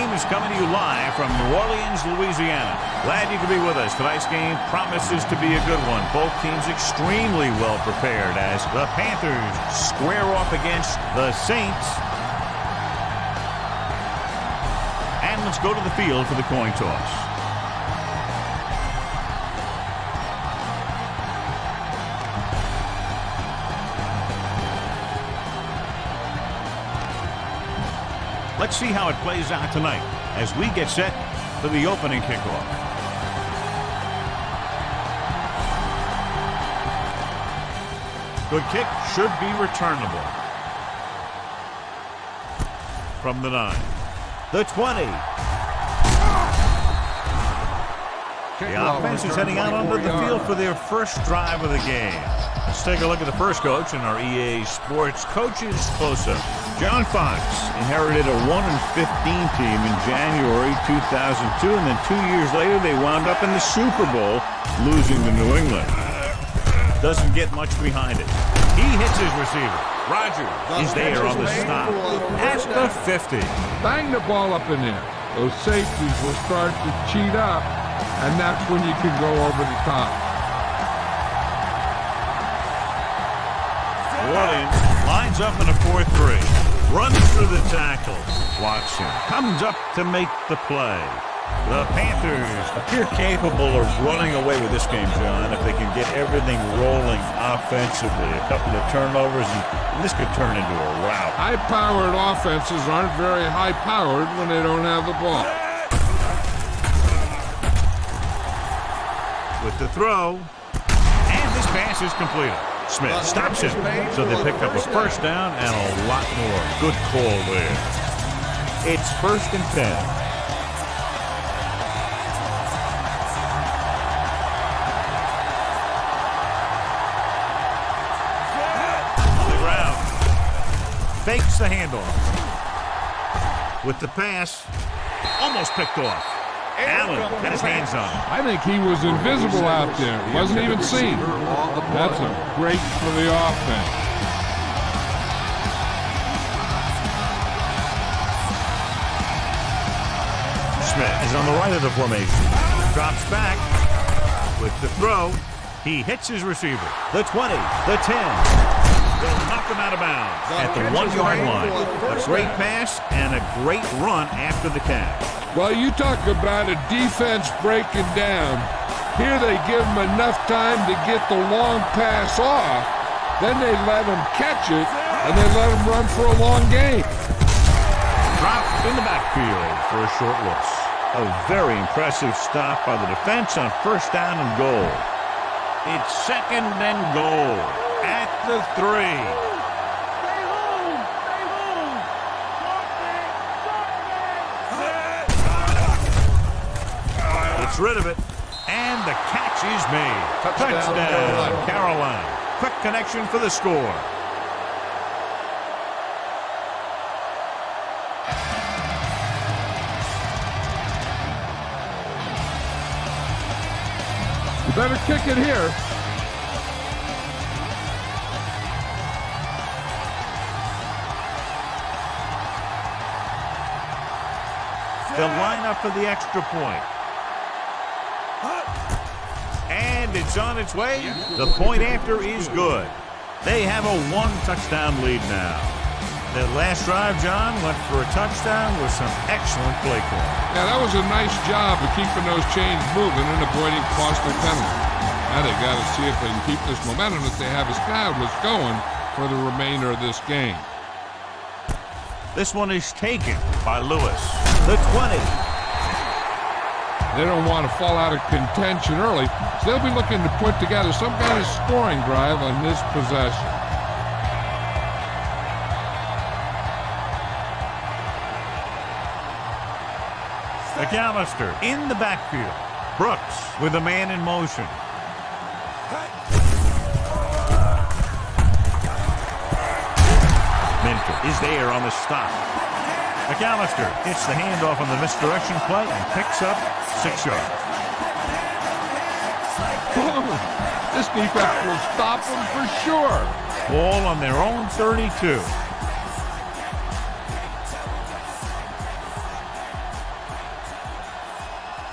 game is coming to you live from New Orleans, Louisiana. Glad you could be with us. Tonight's game promises to be a good one. Both teams extremely well prepared as the Panthers square off against the Saints. And let's go to the field for the coin toss. Let's see how it plays out tonight as we get set for the opening kickoff. Good kick, should be returnable. From the 9. The 20. The offense is heading out onto the field for their first drive of the game. Let's take a look at the first coach in our EA Sports Coaches Close-Up. John Fox inherited a 1-15 team in January 2002, and then 2 years later they wound up in the Super Bowl, losing to New England. Doesn't get much behind it. He hits his receiver. Rodgers is there on the stop at the 50. Bang the ball up in there. Those safeties will start to cheat up, and that's when you can go over the top. New Orleans lines up in a 4-3. Runs through the tackle. Watson comes up to make the play. The Panthers appear capable of running away with this game, John, if they can get everything rolling offensively. A couple of turnovers, and this could turn into a rout. High-powered offenses aren't very high-powered when they don't have the ball. With the throw, and this pass is completed. Smith stops him, so they pick up a first down and a lot more. Good call there. It's 1st and 10. The ground. Fakes the handoff. With the pass, almost picked off. Allen had his hands on him. I think he was invisible out there. Wasn't even seen. That's a break for the offense. Smith is on the right of the formation. Drops back with the throw. He hits his receiver. The 20, the 10. They'll knock him out of bounds at the 1-yard line. A great pass and a great run after the catch. Well, you talk about a defense breaking down. Here they give him enough time to get the long pass off. Then they let him catch it, and they let him run for a long game. Dropped in the backfield for a short loss. A very impressive stop by the defense on 1st down and goal. It's 2nd and goal at the 3. Gets rid of it, and the catch is made. Touchdown, Carolina. Quick connection for the score. You better kick it here. They'll line up for the extra point. And it's on its way. The point after is good. They have a 1-touchdown lead now. That last drive, John, went for a touchdown with some excellent play calling. Yeah, that was a nice job of keeping those chains moving and avoiding costly penalties. Now they got to see if they can keep this momentum that they have established going for the remainder of this game. This one is taken by Lewis. The 20. They don't want to fall out of contention early, so they'll be looking to put together some kind of scoring drive on this possession. McAllister in the backfield. Brooks with a man in motion. Minter is there on the stop. McAllister hits the handoff on the misdirection play and picks up 6 yards. This defense will stop them for sure. Ball on their own 32.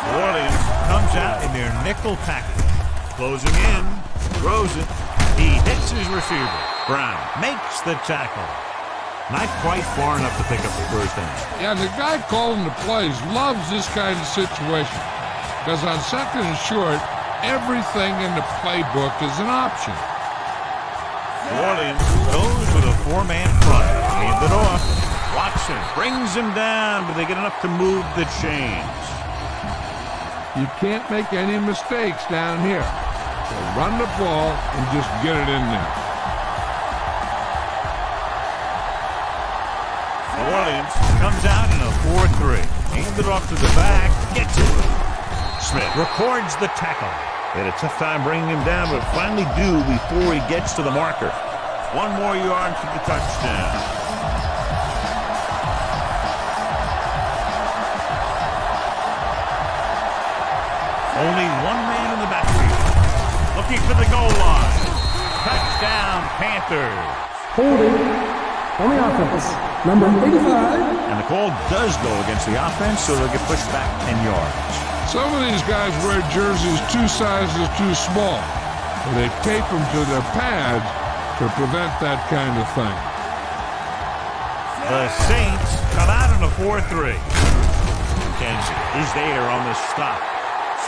Williams comes out in their nickel tackle. Closing in, throws it. He hits his receiver. Brown makes the tackle. Not quite far enough to pick up the first down. Yeah, the guy calling the plays loves this kind of situation. Because on second and short, everything in the playbook is an option. Williams goes with a four-man front. Hands it off. Watson brings him down, but they get enough to move the chains. You can't make any mistakes down here. So run the ball and just get it in there. Williams comes out in a 4-3. Hands it off to the back. Gets it. Smith records the tackle. They had a tough time bringing him down, but finally do before he gets to the marker. 1 more yard for the touchdown. Only one man in the backfield. Looking for the goal line. Touchdown, Panthers. Holding on the offense. Number 85. And the call does go against the offense, so they'll get pushed back 10 yards. Some of these guys wear jerseys 2 sizes too small. And they tape them to their pads to prevent that kind of thing. The Saints come out in a 4-3. McKenzie is there on the stop.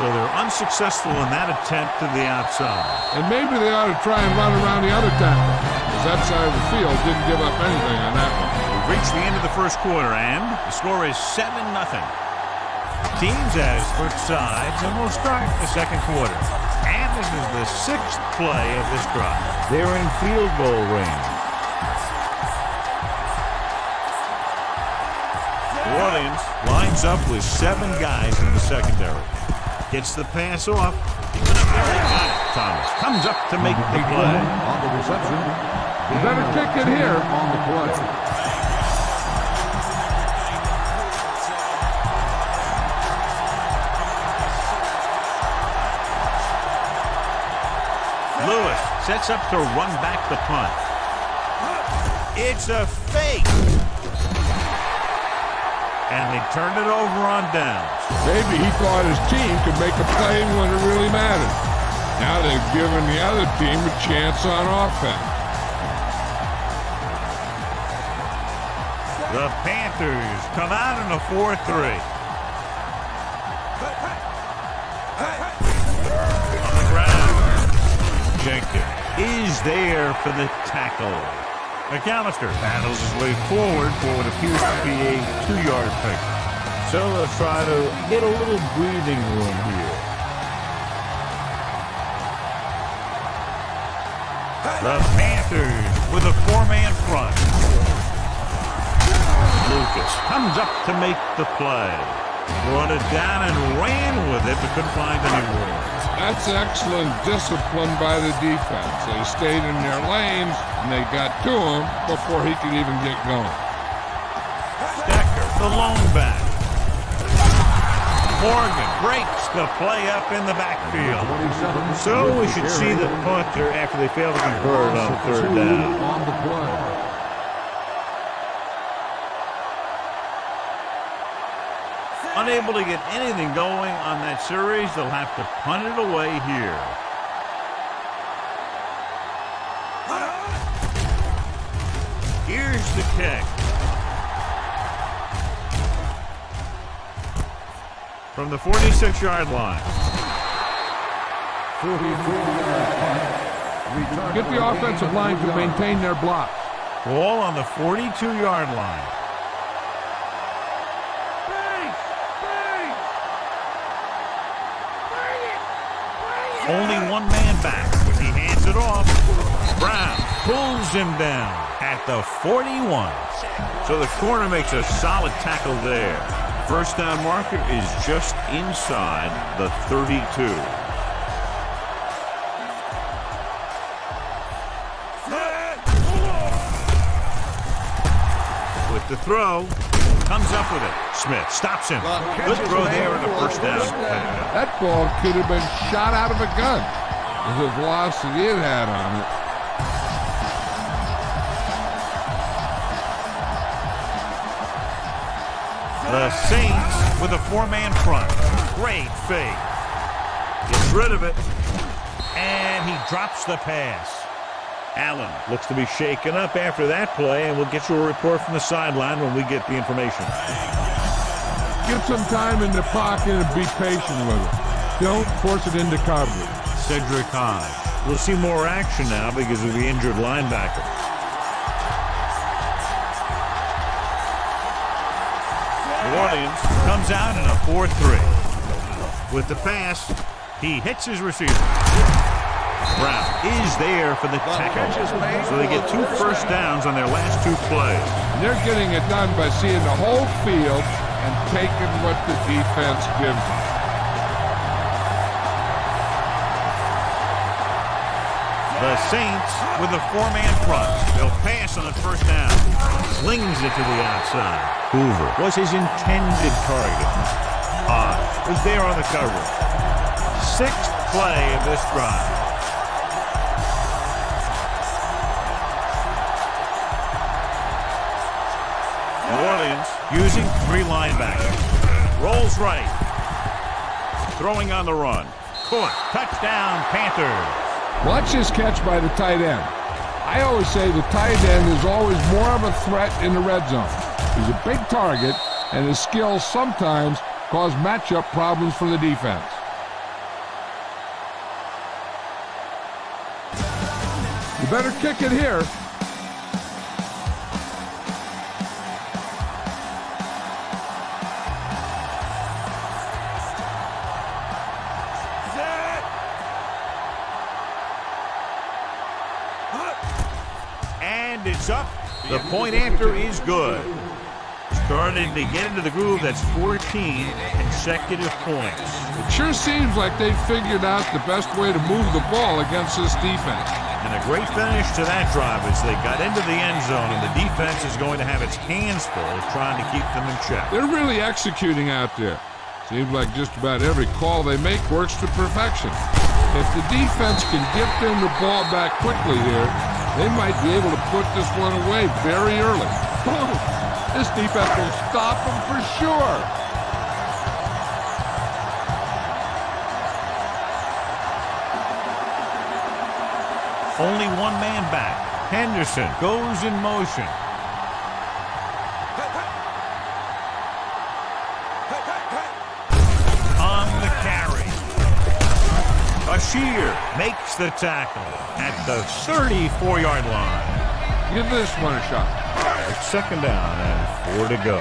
So they're unsuccessful in that attempt to the outside. And maybe they ought to try and run around the other tackle, because that side of the field didn't give up anything on that one. We've reached the end of the first quarter, and the score is 7-0. Teams as split sides, and we'll start the second quarter. And this is the 6th play of this drive. They're in field goal range. Williams lines up with 7 guys in the secondary. Gets the pass off. Thomas comes up to make the play. On the reception. You better kick it here. On the play. Lewis sets up to run back the punt. It's a fake. And they turned it over on downs. Maybe he thought his team could make a play when it really mattered. Now they've given the other team a chance on offense. The Panthers come out in a 4-3. On the ground. Jenkins is there for the tackle. McAllister battles his way forward for what appears to be a 2-yard pick. So they'll try to get a little breathing room here. The Panthers with a 4-man front. Lucas comes up to make the play. Brought it down and ran with it, but couldn't find any room. That's excellent discipline by the defense. They stayed in their lanes, and they got to him before he could even get going. Decker, the lone back. Morgan breaks the play up in the backfield. So we should see the punter after they fail to convert on 3rd down. On the play. Unable to get anything going on that series, they'll have to punt it away here. Here's the kick. From the 46-yard line. 44-yard punt. Get the offensive line to maintain their block. Ball on the 42-yard line. Only one man back. He hands it off. Brown pulls him down at the 41. So the corner makes a solid tackle there. First down marker is just inside the 32. With the throw, comes up with it. Smith stops him. Good throw there and a first down. That ball could have been shot out of a gun with the velocity it had on it. The Saints with a 4-man front. Great fake. Gets rid of it. And he drops the pass. Allen looks to be shaken up after that play, and we'll get you a report from the sideline when we get the information. Get some time in the pocket and be patient with it. Don't force it into coverage. Cedric High. We'll see more action now because of the injured linebacker. New Orleans comes out in a 4-3. With the pass, he hits his receiver. Brown is there for the tackle. So they get 2 first downs on their last 2 plays. They're getting it done by seeing the whole field and taking what the defense gives them. The Saints with a 4-man front. They'll pass on the first down. Slings it to the outside. Hoover was his intended target. Hodge was there on the coverage. 6th play of this drive. New Orleans using 3 linebackers. Rolls right. Throwing on the run. Caught. Touchdown, Panthers. Watch this catch by the tight end. I always say the tight end is always more of a threat in the red zone. He's a big target, and his skills sometimes cause matchup problems for the defense. You better kick it here. And it's up. The point after is good. Starting to get into the groove. That's 14 consecutive points. It sure seems like they figured out the best way to move the ball against this defense. And a great finish to that drive as they got into the end zone, and the defense is going to have its hands full trying to keep them in check. They're really executing out there. Seems like just about every call they make works to perfection. If the defense can get them the ball back quickly here, they might be able to put this one away very early. This defense will stop them for sure. Only 1 man back. Henderson goes in motion. On the carry. Bashir makes the tackle at the 34-yard line. Give this one a shot. It's 2nd down and 4 to go.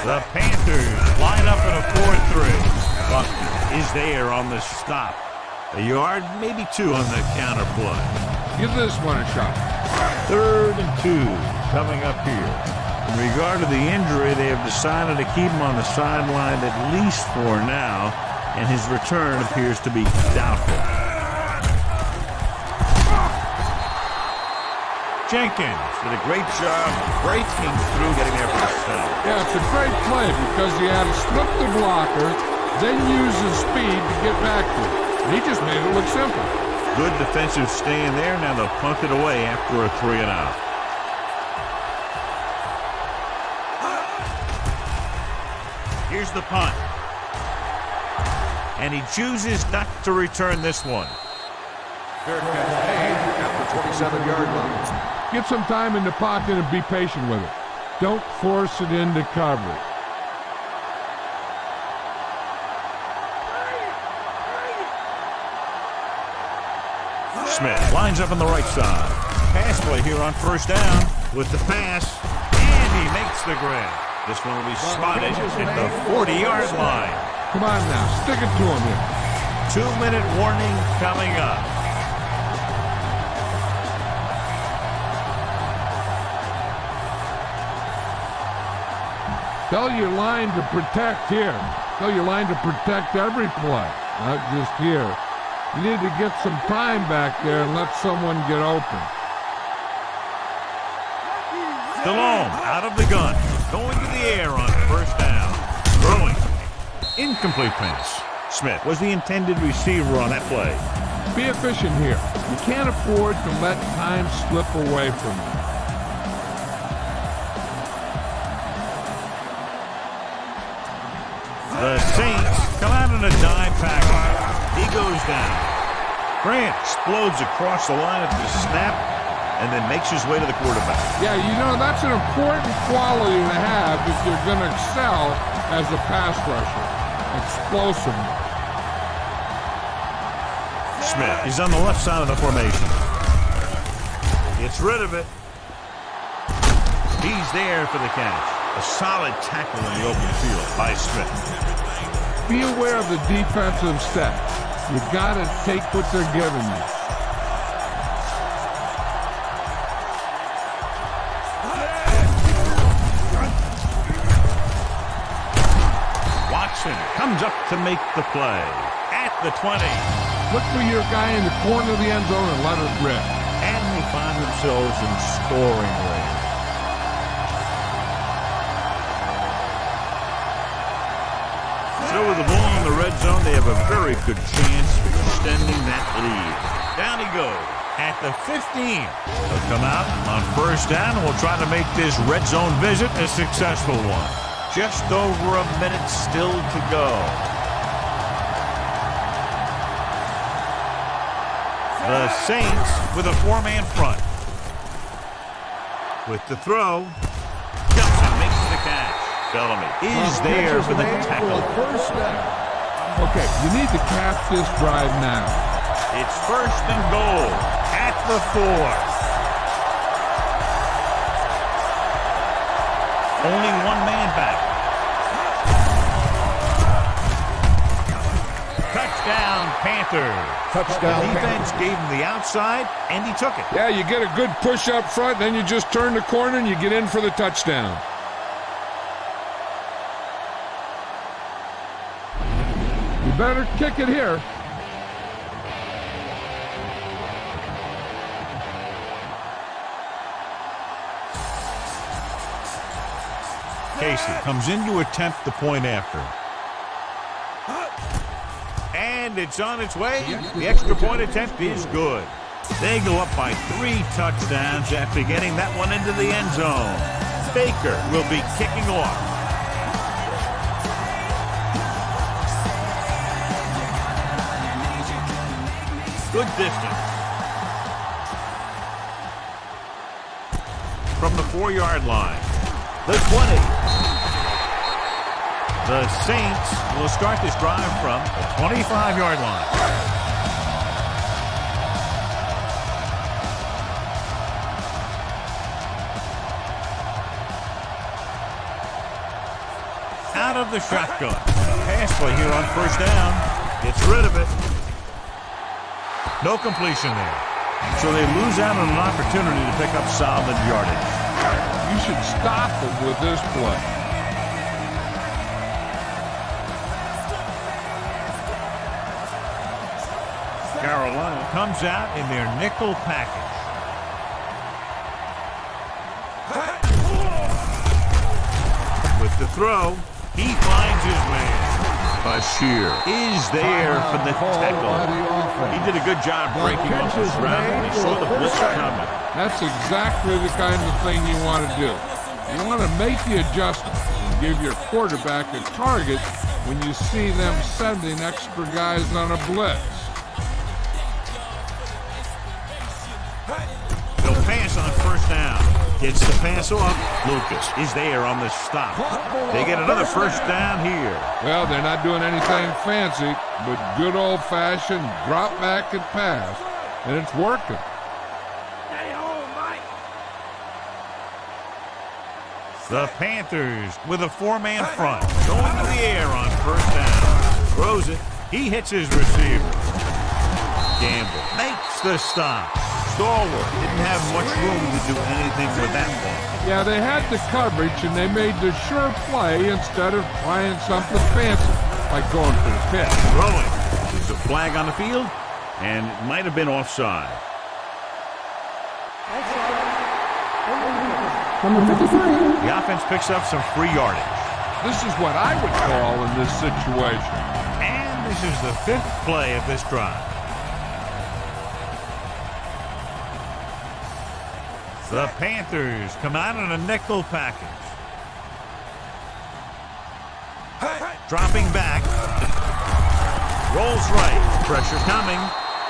The Panthers line up in a 4-3. Buck is there on the stop. A yard, maybe 2 on the counter play. Give this one a shot. 3rd and 2 coming up here. In regard to the injury, they have decided to keep him on the sideline at least for now, and his return appears to be doubtful. Jenkins did a great job breaking through, getting there for the stop. Yeah, it's a great play because he had to slip the blocker, then use his speed to get back to it. And he just made it look simple. Good defensive stand there. Now they'll punt it away after a 3-and-out. Here's the punt. And he chooses not to return this one. Fair catch made at the 27-yard line. Get some time in the pocket and be patient with it. Don't force it into coverage. Smith lines up on the right side. Pass play here on 1st down with the pass, and he makes the grab. This one will be spotted at the 40-yard line. Come on now, stick it to him here. 2-minute warning coming up. Tell your line to protect here. Tell your line to protect every play, not just here. You need to get some time back there and let someone get open. Stallone out of the gun, going to the air on 1st down. Throwing. Incomplete pass. Smith was the intended receiver on that play. Be efficient here. You can't afford to let time slip away from you. running a dive package. He goes down. Grant explodes across the line at the snap and then makes his way to the quarterback. Yeah, you know, that's an important quality to have if you're going to excel as a pass rusher. Explosiveness. Smith is on the left side of the formation. Gets rid of it. He's there for the catch. A solid tackle in the open field by Smith. Be aware of the defensive steps. You got to take what they're giving you. Watson comes up to make the play at the 20. Look for your guy in the corner of the end zone and let it rip. And they find themselves in scoring range. So with the ball in the red zone, they have a very good chance of extending that lead. Down he goes at the 15. They'll come out on first down and we'll try to make this red zone visit a successful one. Just over a minute still to go. The Saints with a four-man front. With the throw, Johnson makes the catch. Bellamy is there for the tackle. Okay, you need to cap this drive now. It's first and goal at the 4. Only one man back. Touchdown, Panthers. Touchdown, The defense gave him the outside, and he took it. Yeah, you get a good push up front, then you just turn the corner and you get in for the touchdown. You better kick it here. Casey comes in to attempt the point after. And it's on its way. The extra point attempt is good. They go up by 3 touchdowns after getting that one into the end zone. Baker will be kicking off. Good distance. From the 4-yard line. The 20. The Saints will start this drive from the 25-yard line. Out of the shotgun. Pass play here on first down. Gets rid of it. No completion there. So they lose out on an opportunity to pick up solid yardage. You should stop them with this play. Carolina comes out in their nickel package. With the throw, he finds his man. Bashir is there for the tackle. He did a good job breaking off his route when he saw the blitz coming. That's exactly the kind of thing you want to do. You want to make the adjustment and give your quarterback a target when you see them sending extra guys on a blitz. They'll pass on first down. Gets the pass off. Lucas is there on the stop. They get another first down here. Well, they're not doing anything fancy, but good old-fashioned drop back and pass, and it's working. The Panthers with a 4-man front. Going to the air on first down. Throws it. He hits his receiver. Gamble makes the stop. Stallworth didn't have much room to do anything with that one. Yeah, they had the coverage, and they made the sure play instead of trying something fancy, like going for the pitch. Throwing. There's a flag on the field, and it might have been offside. Number 53. The offense picks up some free yardage. This is what I would call in this situation. And this is the 5th play of this drive. The Panthers come out in a nickel package. Dropping back. Rolls right. Pressure coming.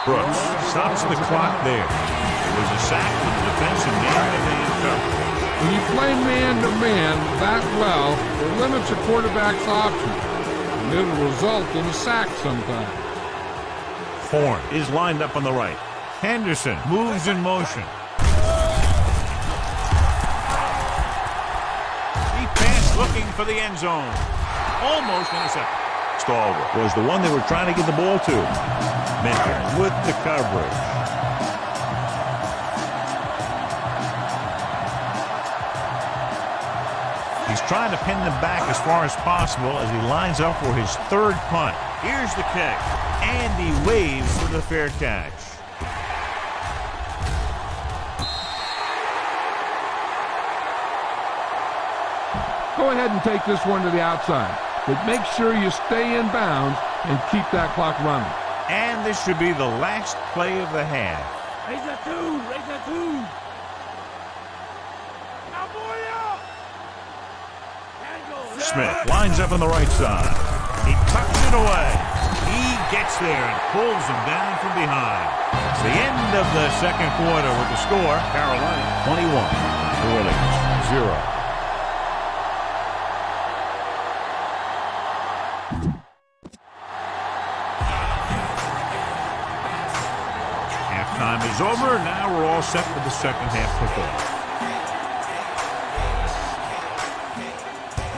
Brooks stops the clock there. It was a sack with the defensive man-to-man coverage. When you play man-to-man that well, it limits a quarterback's options, and it'll result in a sack sometimes. Horn is lined up on the right. Henderson moves in motion. He passed looking for the end zone. Almost intercepted. Stalwart was the one they were trying to get the ball to. Minter with the coverage. He's trying to pin them back as far as possible as he lines up for his third punt. Here's the kick, and he waves for the fair catch. Go ahead and take this one to the outside, but make sure you stay in bounds and keep that clock running. And this should be the last play of the half. Raise that two! Raise that two! Smith lines up on the right side. He tucks it away. He gets there and pulls him down from behind. It's the end of the second quarter with the score, Carolina 21, New Orleans 0. Halftime is over. Now we're all set for the second half football.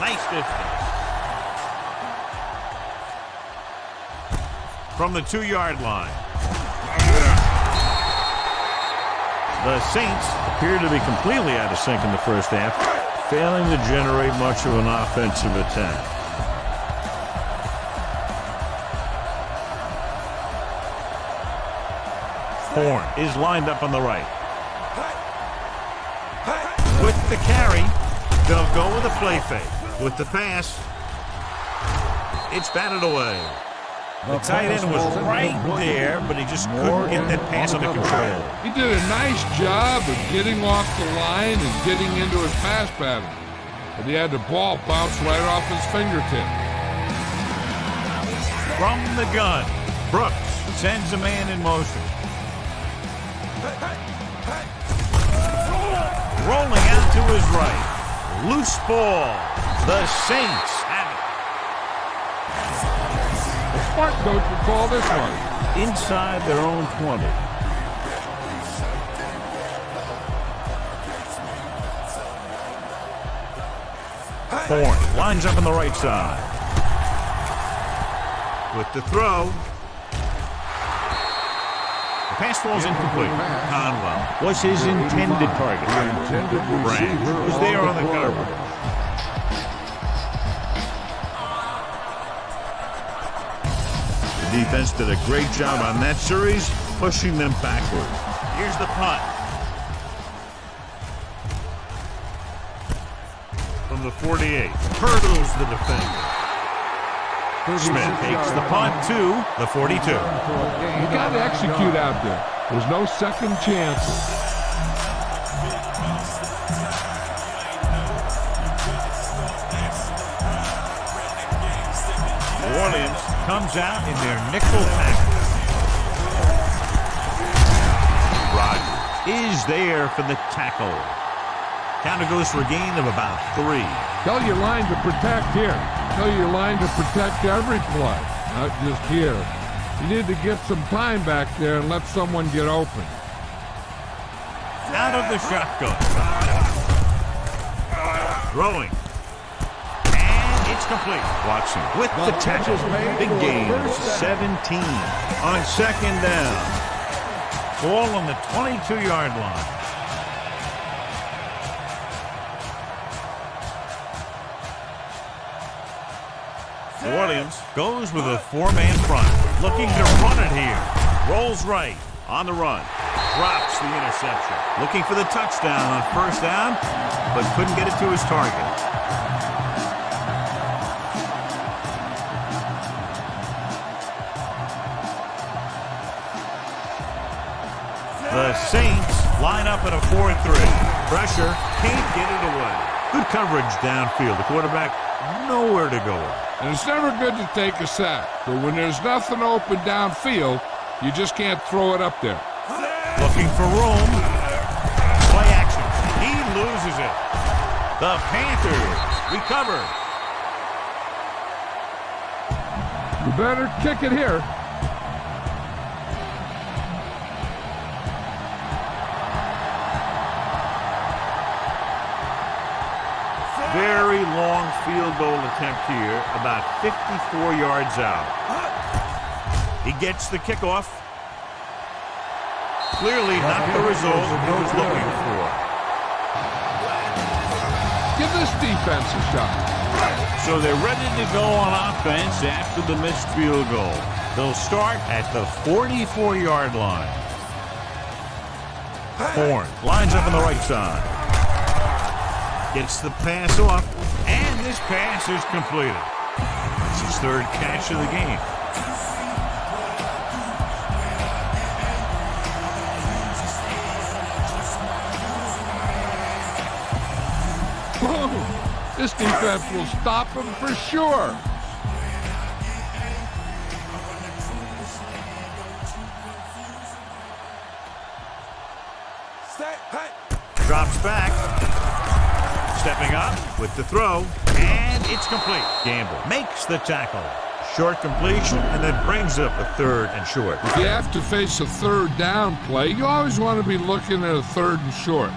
Nice distance. From the 2-yard line. The Saints appear to be completely out of sync in the first half, failing to generate much of an offensive attack. Horn is lined up on the right. With the carry, they'll go with a play fake. With the pass, it's batted away. The tight end was right there, but he just couldn't get that pass under control. He did a nice job of getting off the line and getting into his pass pattern, but he had the ball bounce right off his fingertip. From the gun, Brooks sends a man in motion. Rolling out to his right. Loose ball. The Saints have it. A smart coach would call this one Inside their own 20. Horn lines up on the right side. With the throw. The pass falls incomplete. Conwell was his intended target. Branch was there on the coverage. The defense did a great job on that series, pushing them backward. Here's the punt. From the 48, hurdles the defender. Smith takes the punt to the 42. You got to execute out there. There's no second chances. New Orleans comes out in their nickel package. Rodgers is there for the tackle. Counter goes for a gain of about 3. Tell your line to protect here. Tell your line to protect every play, not just here. You need to get some time back there and let someone get open. Out of the shotgun. Throwing. And it's complete. Watson with the tackle. Big gain, 17. On second down. Ball on the 22-yard line. New Orleans goes with a 4-man front. Looking to run it here. Rolls right on the run. Drops the interception. Looking for the touchdown on first down, but couldn't get it to his target. The Saints line up at a 4-3. Pressure, can't get it away. Good coverage downfield. The quarterback nowhere to go. And it's never good to take a sack, but when there's nothing open downfield, you just can't throw it up there. Looking for room. Play action. He loses it. The Panthers recover. You better kick it here. Very long field goal attempt here, about 54 yards out. He gets the kickoff. Clearly not the result he was looking for. Give this defense a shot. So they're ready to go on offense after the missed field goal. They'll start at the 44-yard line. Horn lines up on the right side. Gets the pass off, and this pass is completed. It's his third catch of the game. This defense will stop him for sure. Drops back. Stepping up with the throw, and it's complete. Gamble makes the tackle. Short completion, and then brings up a third and short. If you have to face a third down play, you always want to be looking at a third and short.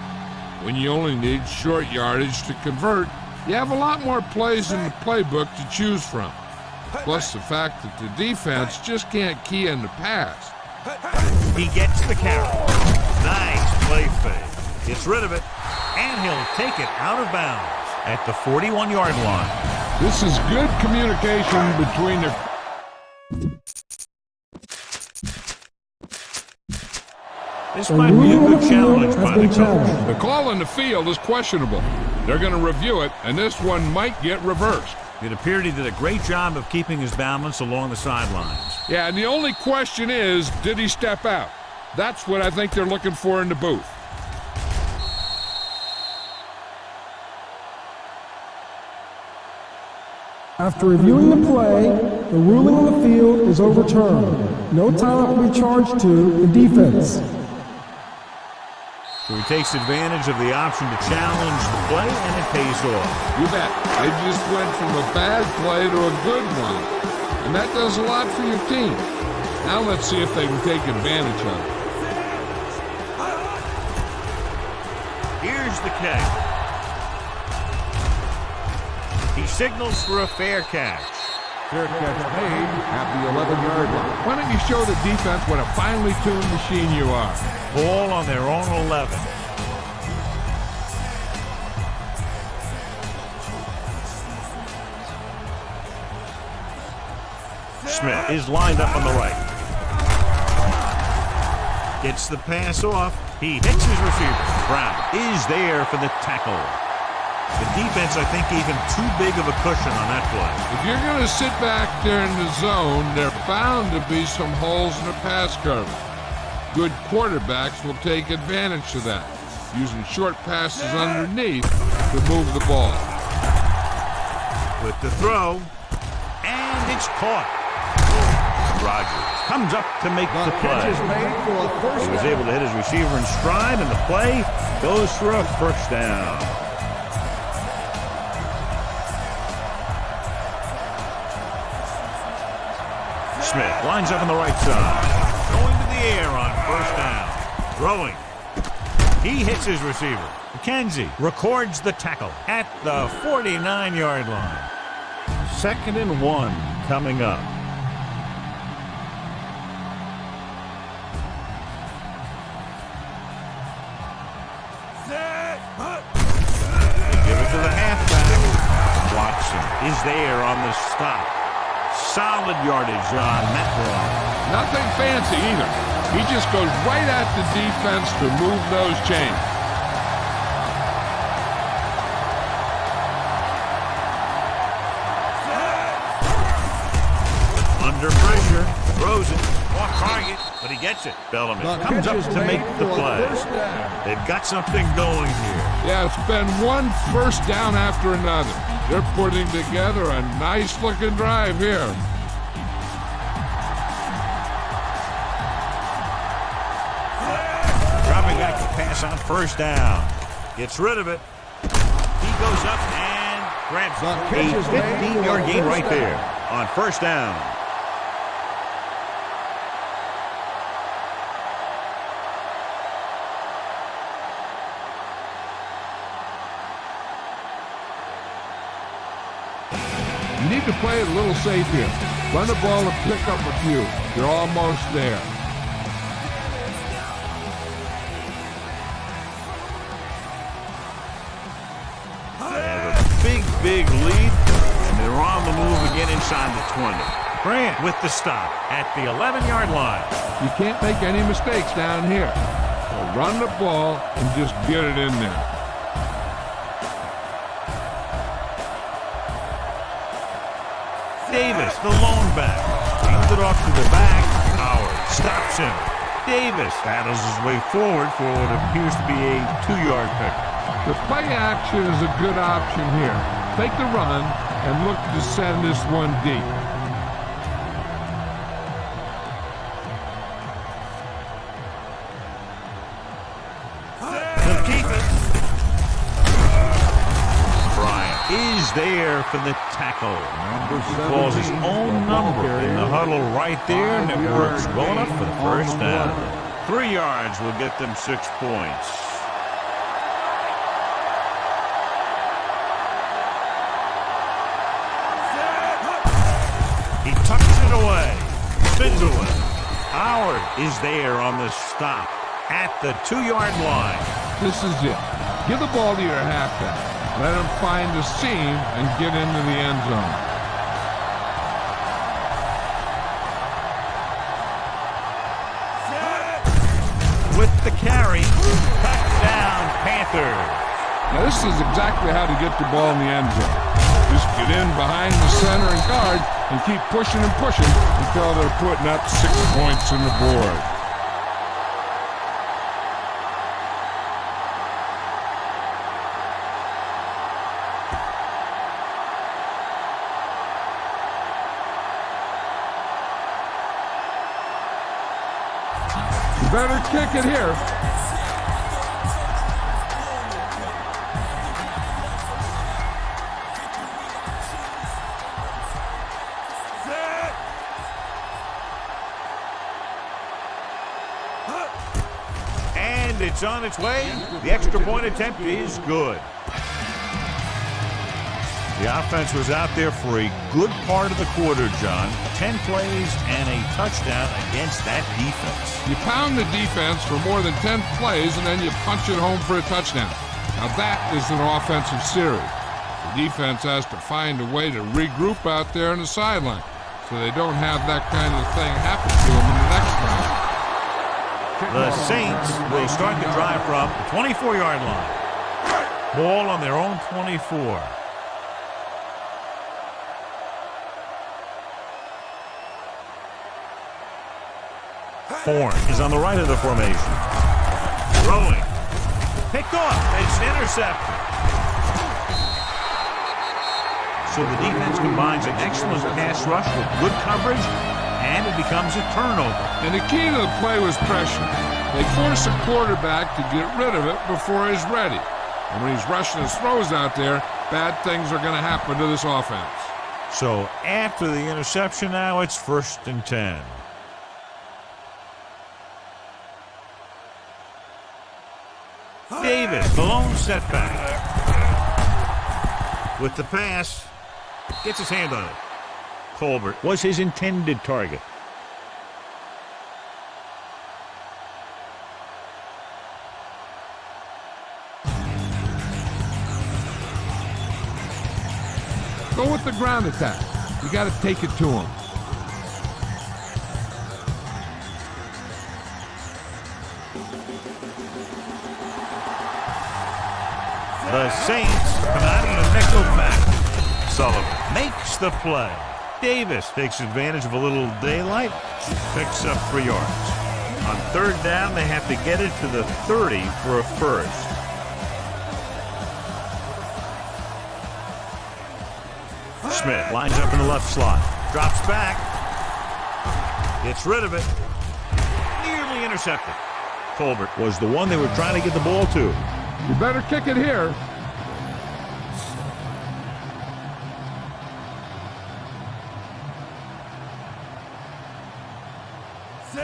When you only need short yardage to convert, you have a lot more plays in the playbook to choose from. Plus the fact that the defense just can't key in the pass. He gets the carry. Nice play fake. Gets rid of it, and he'll take it out of bounds at the 41-yard line. This is good communication between the... This might be a good challenge by the coach. The call in the field is questionable. They're going to review it, and this one might get reversed. It appeared he did a great job of keeping his balance along the sidelines. Yeah, and the only question is, did he step out? That's what I think they're looking for in the booth. After reviewing the play, the ruling on the field is overturned. No time will be charged to the defense. So he takes advantage of the option to challenge the play, and it pays off. You bet. They just went from a bad play to a good one. And that does a lot for your team. Now let's see if they can take advantage of it. Here's the catch. He signals for a fair catch. Fair catch made at the 11-yard line. Why don't you show the defense what a finely tuned machine you are? Ball on their own 11. Smith is lined up on the right. Gets the pass off. He hits his receiver. Brown is there for the tackle. The defense, I think, gave him too big of a cushion on that play. If you're going to sit back there in the zone, there are bound to be some holes in the pass coverage. Good quarterbacks will take advantage of that, using short passes underneath to move the ball. With the throw, and it's caught. Rodgers comes up to make the play. He was able to hit his receiver in stride, and the play goes for a first down. Smith lines up on the right side. Going to the air on first down. Throwing. He hits his receiver. McKenzie records the tackle at the 49-yard line. 2nd and 1 coming up. They give it to the halfback. Watson is there on the stop. Solid yardage on that run. Nothing fancy either. He just goes right at the defense to move those chains. Under pressure, throws it, off target, but he gets it. Bellamy comes up to make the play. They've got something going here. Yeah, it's been one first down after another. They're putting together a nice-looking drive here. Dropping back to pass on first down. Gets rid of it. He goes up and grabs a 15-yard gain right there on first down. You need to play it a little safe here. Run the ball and pick up a few. You're almost there. Big lead, and they're on the move again inside the 20. Grant with the stop at the 11-yard line. You can't make any mistakes down here. So run the ball and just get it in there. Davis, the lone back, hands it off to the back. Howard stops him. Davis battles his way forward for what appears to be a 2-yard pick. The play action is a good option here. Take the run and look to send this one deep. They'll keep it. Bryant is there for the tackle. He calls his own number in the huddle right there, and it works well enough for the first down. 3 yards will get them 6 points. Howard is there on the stop at the 2-yard line. This is it. Give the ball to your halfback. Let him find the seam and get into the end zone. With the carry, touchdown Panthers. Now this is exactly how to get the ball in the end zone. Just get in behind the center and guard and keep pushing and pushing until they're putting up 6 points on the board. You better kick it here. It's on its way. The extra point attempt is good. The offense was out there for a good part of the quarter, John. 10 plays and a touchdown against that defense. You pound the defense for more than 10 plays and then you punch it home for a touchdown. Now that is an offensive series. The defense has to find a way to regroup out there on the sideline so they don't have that kind of thing happen to them in the next round. The Saints will start the drive from the 24-yard line. Ball on their own 24. Horn is on the right of the formation. Throwing. Picked off. It's intercepted. So the defense combines an excellent pass rush with good coverage, and it becomes a turnover. And the key to the play was pressure. They force a quarterback to get rid of it before he's ready. And when he's rushing his throws out there, bad things are going to happen to this offense. So after the interception now, it's 1st and 10. Davis, the lone setback. With the pass, gets his hand on it. Colbert was his intended target. Go with the ground attack. You got to take it to him. The Saints come out in a nickel back. Sullivan makes the play. Davis takes advantage of a little daylight, picks up 3 yards. On 3rd down, they have to get it to the 30 for a first. Smith lines up in the left slot. Drops back. Gets rid of it. Nearly intercepted. Colbert was the one they were trying to get the ball to. You better kick it here.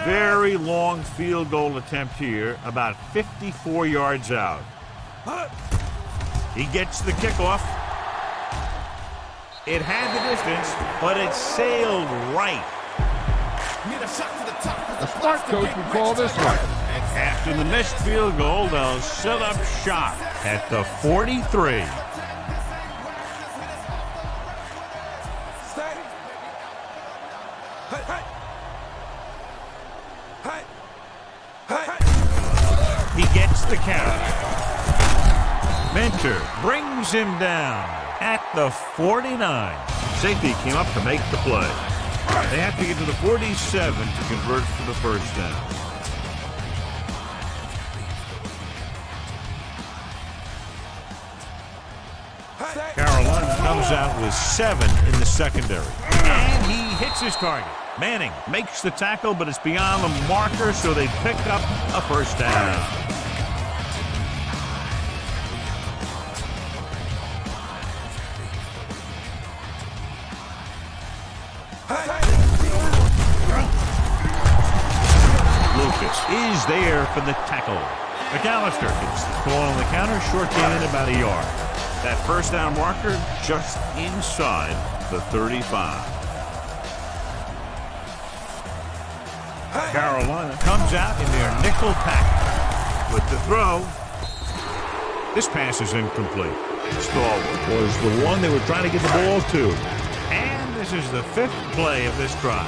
Very long field goal attempt here, about 54 yards out. He gets the kickoff. It had the distance, but it sailed right. A smart coach would call this one. After the missed field goal, they'll set up shop at the 43. He gets the carry. Mentor brings him down at the 49. Safety came up to make the play. They have to get to the 47 to convert for the first down. Carolina comes out with 7 in the secondary. And he hits his target. Manning makes the tackle, but it's beyond the marker, so they pick up a first down. Lucas is there for the tackle. McAllister gets the ball on the counter, short gain about a yard. That first down marker just inside the 35. Carolina comes out in their nickel pack with the throw. This pass is incomplete. Stallworth was the one they were trying to get the ball to. And this is the 5th play of this drive.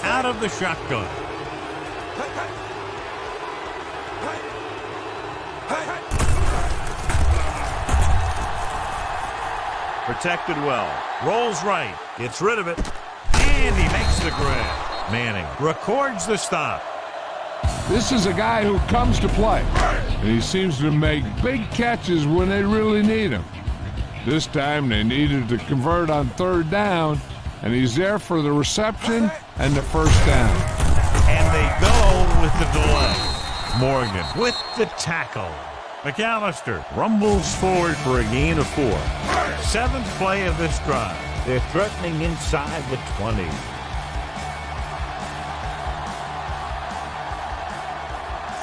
Out of the shotgun. Protected well. Rolls right. Gets rid of it. And he makes the grab. Manning records the stop. This is a guy who comes to play, and he seems to make big catches when they really need him. This time they needed to convert on 3rd down, and he's there for the reception and the first down. And they go with the delay. Morgan with the tackle. McAllister rumbles forward for a gain of 4. 7th play of this drive. They're threatening inside the 20.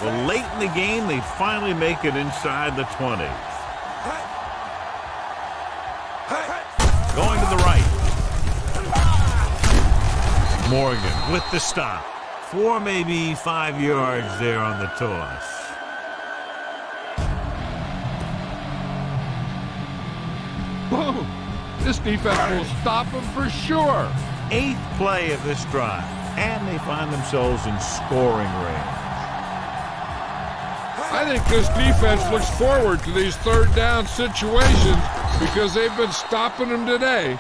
Well, late in the game, they finally make it inside the 20. Going to the right. Morgan with the stop. 4, maybe 5 yards there on the toss. Whoa. This defense will stop him for sure. 8th play of this drive, and they find themselves in scoring range. I think this defense looks forward to these 3rd down situations because they've been stopping them today.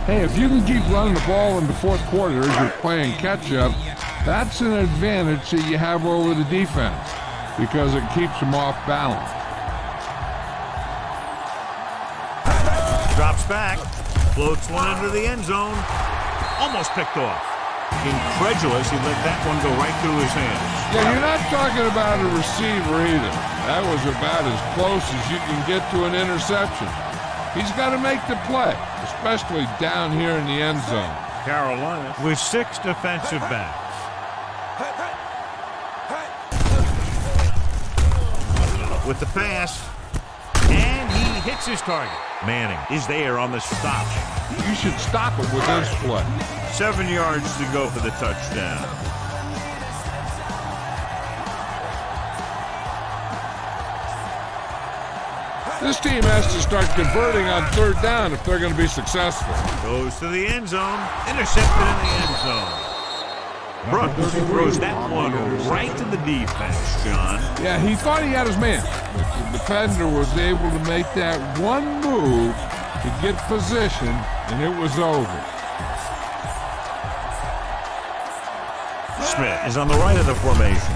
Hey, if you can keep running the ball in the 4th quarter as you're playing catch-up, that's an advantage that you have over the defense because it keeps them off balance. Drops back, floats one into the end zone, almost picked off. Incredulous, he let that one go right through his hands. Yeah, you're not talking about a receiver either. That was about as close as you can get to an interception. He's got to make the play, especially down here in the end zone. Carolina with 6 defensive backs. With the pass, and he hits his target. Manning is there on the stop. You should stop him with this play. 7 yards to go for the touchdown. This team has to start converting on 3rd down if they're going to be successful. Goes to the end zone. Intercepted in the end zone. Brooks throws that one right to the defense, John. Yeah, he thought he had his man. The defender was able to make that one move to get position, and it was over. Smith is on the right of the formation.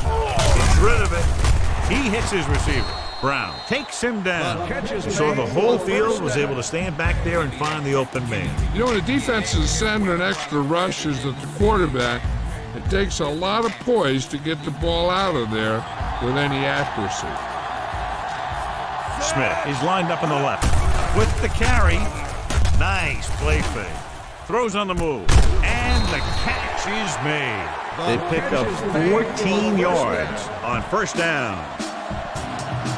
Gets rid of it. He hits his receiver. Brown takes him down. So the whole field was able to stand back there and find the open man. You know, when the defense is sending extra rushes at the quarterback, it takes a lot of poise to get the ball out of there with any accuracy. Smith is lined up on the left with the carry. Nice play fake. Throws on the move. And the catch is made. They pick up 14 yards on first down.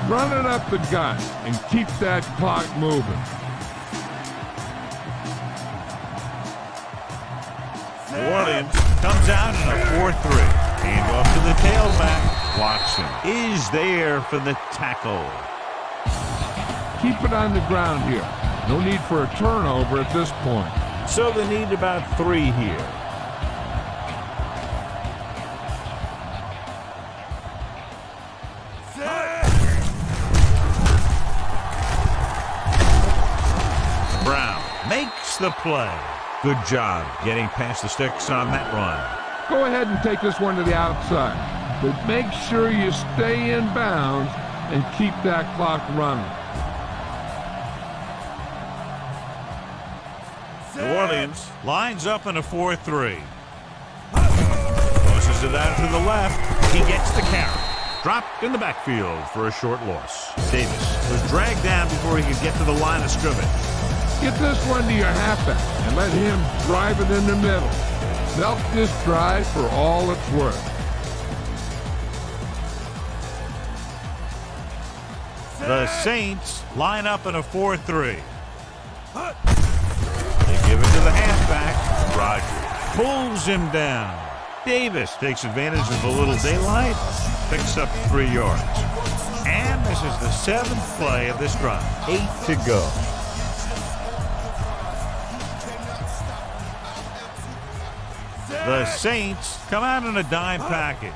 Run it up the gut and keep that clock moving. New Orleans comes out in a 4-3. Hand off to the tailback. Watson is there for the tackle. Keep it on the ground here. No need for a turnover at this point. So they need about 3 here. Brown makes the play. Good job getting past the sticks on that run. Go ahead and take this one to the outside, but make sure you stay in bounds and keep that clock running. New Orleans lines up in a 4-3. Tosses it out to the left. He gets the carry. Dropped in the backfield for a short loss. Davis was dragged down before he could get to the line of scrimmage. Get this one to your halfback and let him drive it in the middle. Milk this drive for all it's worth. The Saints line up in a 4-3. They give it to the halfback. Rodgers pulls him down. Davis takes advantage of a little daylight, picks up 3 yards. And this is the 7th play of this drive. 8 to go. The Saints come out in a dime package.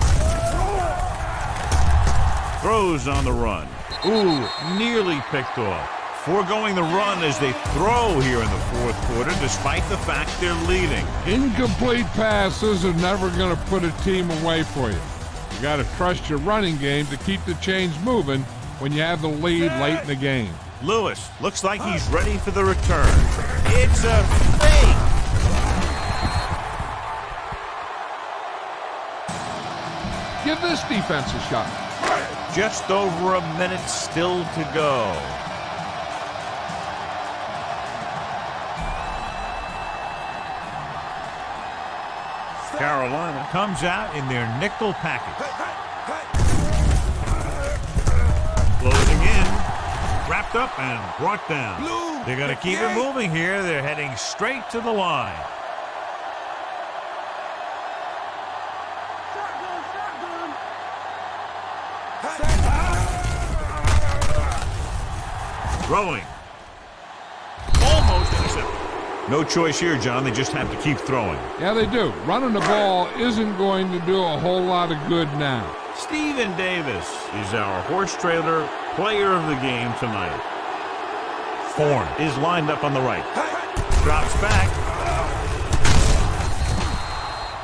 Throws on the run. Ooh, nearly picked off. Foregoing the run as they throw here in the 4th quarter, despite the fact they're leading. Incomplete passes are never going to put a team away for you. You got to trust your running game to keep the chains moving when you have the lead late in the game. Lewis looks like he's ready for the return. It's a fake. Give this defense a shot. Just over a minute still to go. Carolina comes out in their nickel package. Closing in. Wrapped up and brought down. They're going to keep it moving here. They're heading straight to the line. Throwing. Almost intercepted. No choice here, John. They just have to keep throwing. Yeah, they do. Running the ball isn't going to do a whole lot of good now. Stephen Davis is our horse trailer player of the game tonight. Horn is lined up on the right. Drops back.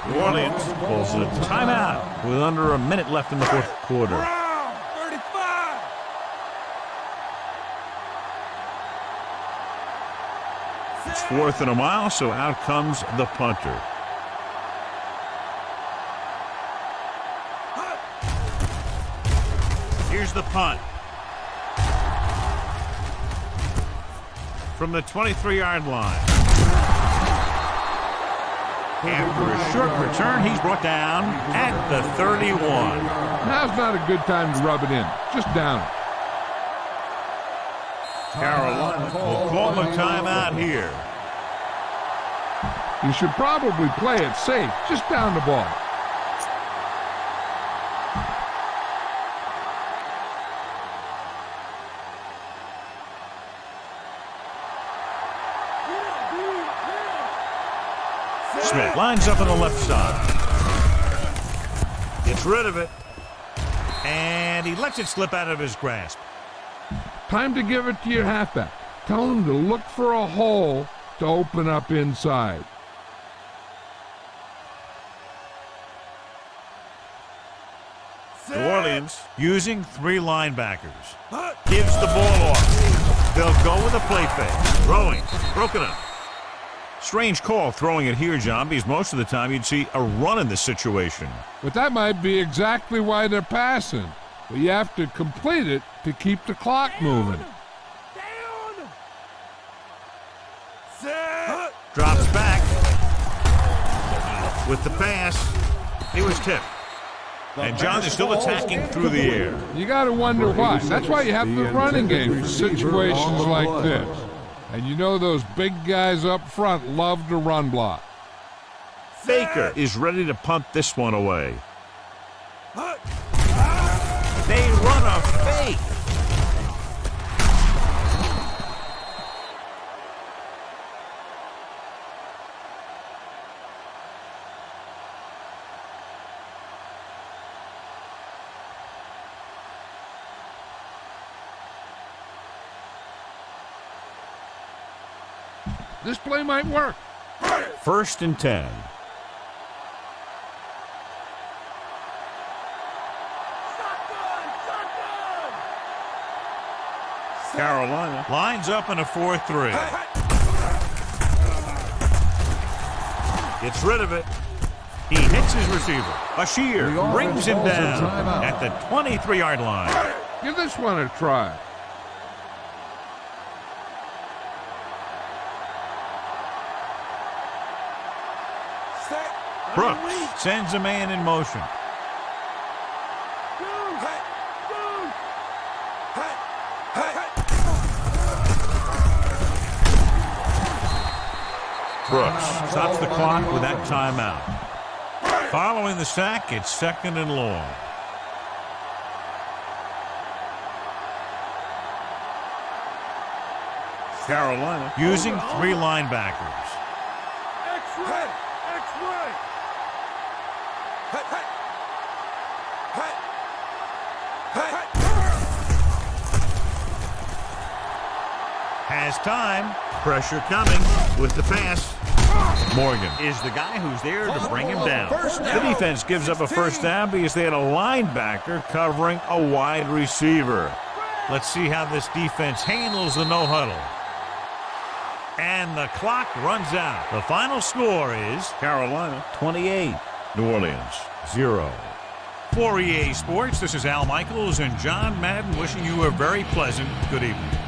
New Orleans pulls a timeout with under a minute left in the 4th quarter. It's 4th and a mile, so out comes the punter. Here's the punt. From the 23-yard line. After a short return, he's brought down at the 31. Now's not a good time to rub it in. Just down it. Carolina will call a timeout here. You should probably play it safe. Just down the ball. Smith lines up on the left side. Gets rid of it. And he lets it slip out of his grasp. Time to give it to your halfback. Tell him to look for a hole to open up inside. New Orleans using 3 linebackers. Gives the ball off. They'll go with a play fake. Throwing. Broken up. Strange call throwing it here, John, because most of the time you'd see a run in this situation. But that might be exactly why they're passing. But you have to complete it to keep the clock moving. Drops back with the pass. He was tipped. And John is still attacking through the air. You got to wonder why. That's why you have the running game for situations like this. And you know those big guys up front love to run block. Baker is ready to punt this one away. They run a fake. This play might work. 1st and 10. Carolina lines up in a 4-3. Gets rid of it. He hits his receiver. Bashir brings him down at the 23-yard line. Give this one a try. Brooks sends a man in motion. Brooks stops the clock with that timeout. Following the sack, it's 2nd and long. Carolina using 3 linebackers. Has time. Pressure coming with the pass. Morgan is the guy who's there to bring him down. The defense gives up a 1st down because they had a linebacker covering a wide receiver. Let's see how this defense handles the no-huddle. And the clock runs out. The final score is Carolina 28, New Orleans 0. For EA Sports, this is Al Michaels and John Madden wishing you a very pleasant good evening.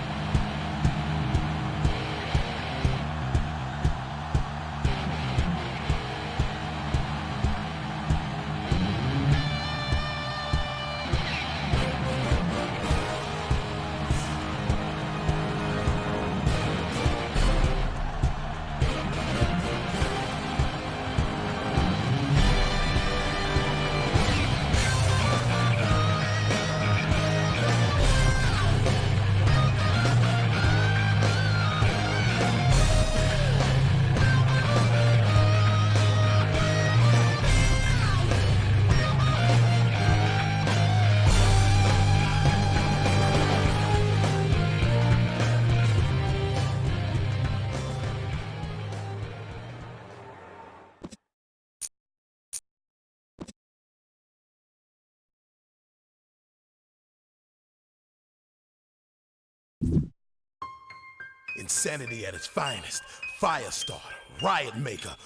Insanity at its finest. Firestarter, riot maker,